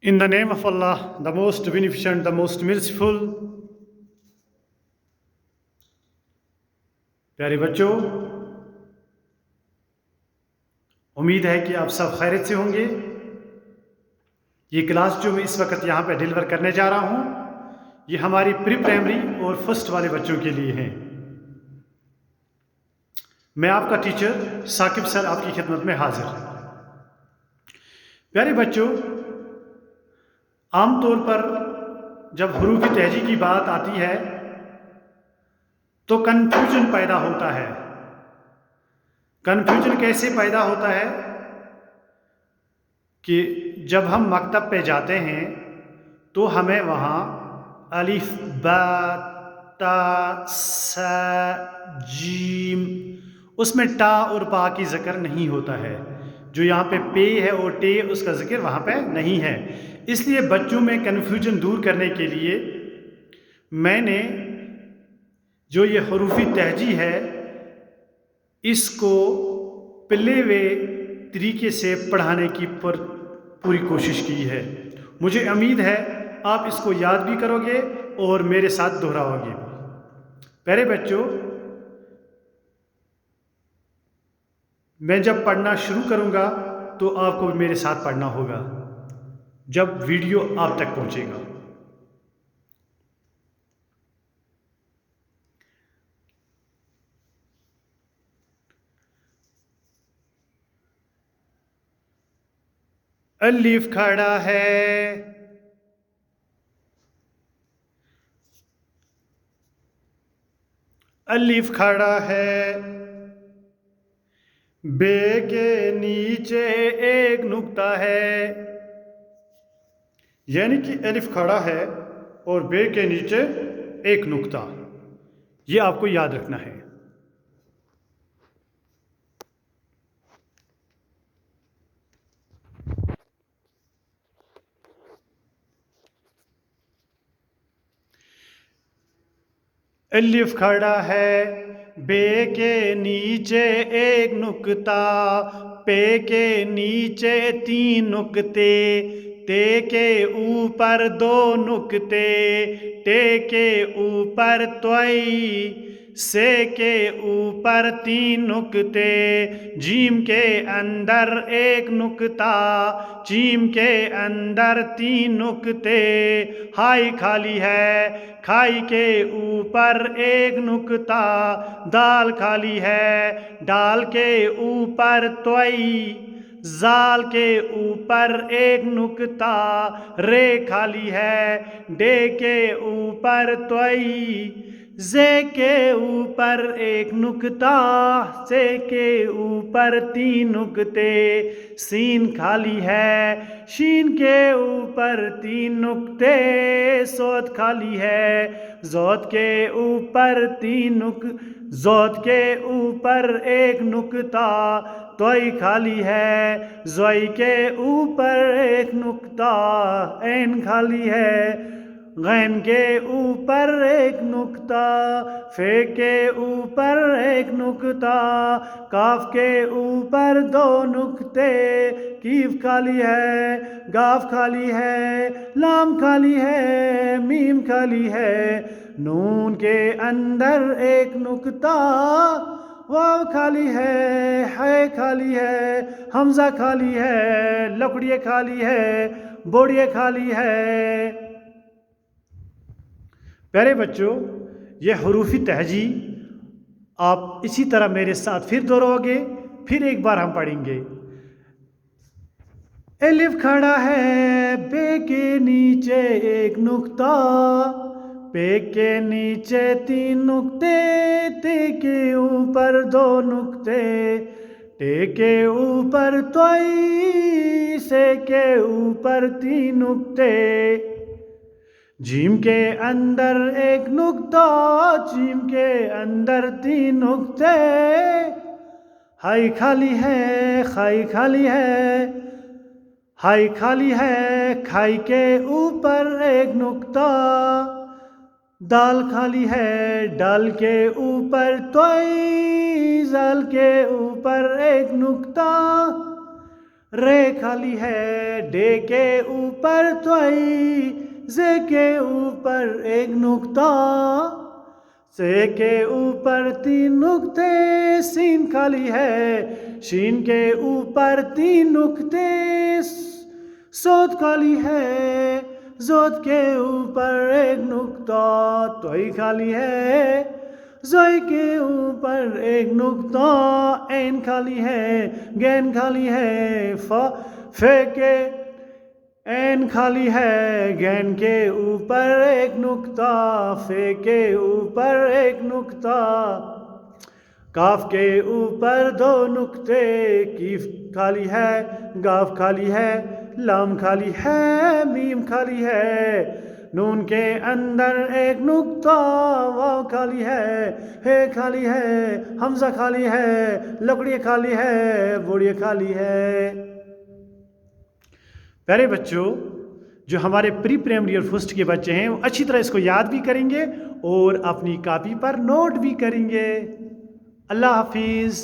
In the name of Allah, the most beneficent, the most merciful. प्यारे बच्चों, उम्मीद है कि आप सब खैरियत से होंगे। ये क्लास जो मैं इस वक्त यहाँ पे डिलीवर करने जा रहा हूँ, ये हमारी प्री प्राइमरी और फर्स्ट वाले बच्चों के लिए हैं। मैं आपका टीचर साकिब सर आपकी खिदमत में हाजिर। प्यारे बच्चों, आम तौर पर जब हरूफ तहजी की बात आती है तो कन्फ्यूजन पैदा होता है। कन्फ्यूजन कैसे पैदा होता है कि जब हम मकतब पे जाते हैं तो हमें वहाँ अलिफ बा ता सा जीम, उसमें टा और पा की ज़िक्र नहीं होता है। जो यहाँ पे पे है और टे, उसका ज़िक्र वहाँ पे नहीं है। इसलिए बच्चों में कन्फ्यूजन दूर करने के लिए मैंने जो ये हरूफी तहजी है इसको प्ले वे तरीके से पढ़ाने की पूरी कोशिश की है। मुझे उम्मीद है आप इसको याद भी करोगे और मेरे साथ दोहराओगे भी। प्यारे बच्चों, मैं जब पढ़ना शुरू करूँगा तो आपको मेरे साथ पढ़ना होगा जब वीडियो आप तक पहुँचेगा। अलिफ खड़ा है, अलिफ खड़ा है, बे के नीचे एक नुक्ता है। यानी कि अलिफ खड़ा है और बे के नीचे एक नुक्ता, ये आपको याद रखना है। अलिफ खड़ा है, बे के नीचे एक नुक्ता, पे के नीचे 3 नुक्ते, ते के ऊपर 2 नुक्ते, टे के ऊपर त्वई, से के ऊपर 3 नुक्ते, जीम के अंदर 1 नुक्ता, जीम के अंदर 3 नुक्ते, हाई खाली है, खाई के ऊपर 1 नुक्ता, दाल खाली है, डाल के ऊपर त्वई, जाल के ऊपर 1 नुक्ता, रे खाली है, डे के ऊपर त्वई, जे के ऊपर 1 नुक्ता, से के ऊपर 3 नुक्ते, सीन खाली है, शीन के ऊपर 3 नुक्ते, सोद खाली है, जोद के ऊपर 3 जोद के ऊपर 1 नुक्ता, तोई खाली है, जोई के ऊपर 1 नुक्ता, ऐन खाली है, गैन के ऊपर 1 नुक्ता, फे के ऊपर 1 नुक्ता, काफ के ऊपर 2 नुक्ते, कीफ खाली है, गाफ खाली है, लाम खाली है, मीम खाली है, नून के अंदर 1 नुक्ता, वाव खाली है खाली है, हमजा खाली है, लकड़िए खाली है, बोड़िए खाली है। प्यारे बच्चों, ये हरूफी तहजी आप इसी तरह मेरे साथ फिर दोहराओगे। फिर एक बार हम पढ़ेंगे। अलिफ खड़ा है, बे के नीचे 1 नुक्ता, पे के नीचे 3 नुक्ते, ते के ऊपर 2 नुक्ते, टे के ऊपर त्वई, से के ऊपर 3 नुक्ते, जीम के अंदर 1 नुक्ता, जीम के अंदर 3 नुक्ते, हाई खाली है, खाई खाली है, हाई खाली है, खाई के ऊपर 1 नुक्ता, दाल खाली है, डाल के ऊपर त्वई, जाल के ऊपर 1 नुक्ता, رے خالی ہے، ڈے کے اوپر توئی، زے کے اوپر ایک نقطہ، سے کے اوپر 3 نقطے، سین خالی ہے، شین کے اوپر 3 نقطے، صاد خالی ہے، زود کے اوپر ایک نقطہ، توئی خالی ہے، زوئی کے اوپر ایک نقطہ، عین خالی ہے، گین خالی ہے، فے کے عین خالی ہے، گین کے اوپر ایک نقطہ، فے کے اوپر ایک نقطہ، کاف کے اوپر 2 نقطے، کیف خالی ہے، گاف خالی ہے، لام خالی ہے، میم خالی ہے، نون کے اندر ایک نقطہ، واو خالی ہے، ہے خالی ہے، حمزہ خالی ہے، لکڑی خالی ہے، بوڑی خالی ہے۔ پیارے بچوں، جو ہمارے پری پرائمری اور فرسٹ کے بچے ہیں وہ اچھی طرح اس کو یاد بھی کریں گے اور اپنی کاپی پر نوٹ بھی کریں گے۔ اللہ حافظ۔